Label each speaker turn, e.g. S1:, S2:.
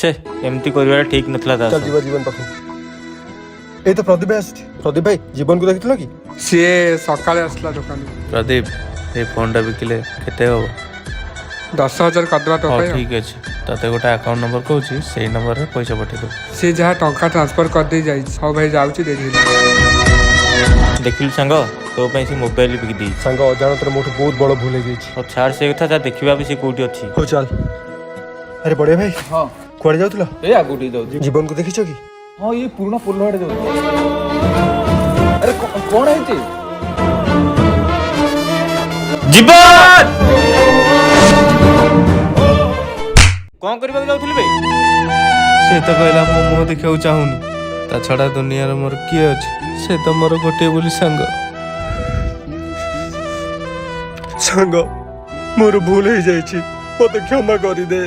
S1: छे एमती करबा ठीक नथला
S2: चल जीवा जीवन पाखु ए तो प्रदीप भाई आसी प्रदीप भाई जीवन को देखिथिलो कि
S3: सी सकाले आसला दुकान
S1: प्रदीप ये फोन टा बिकिले केते हो
S3: 10,000 करदेवा तो
S1: हाँ ठीक अच्छे तते गोटे अकाउंट नंबर कहूँ से नंबर रे पैसा पठे दो
S3: सी जहाँ टंका ट्रांसफर कर दे जाई हाँ भाई जाऊँ देखी
S1: देखिलु सांग तो पे से मोबाइल बिक दी
S2: सांग अजाणत मोठ बहुत बड़ भूल हो जाई
S1: और छाड़ से कथा जा देखिबा भी से कोठी अछि
S2: हो चल अरे बड़े भाई
S4: हाँ
S2: कुआडे जाउतला
S4: ए आगुटी दो
S2: जीवन को देखिछ कि
S4: हाँ ये पुराना पुल हटे दो अरे कौन है ते
S1: जीवन कौन करबा जाउथली बे
S5: से तो कहला मो मुह देखा चाहूनी ता छड़ा दुनिया मोर किए अछि से तो मोर गोटे बोली सांग
S2: सांग मोर भूल हो जाई छी मते क्षमा करि दे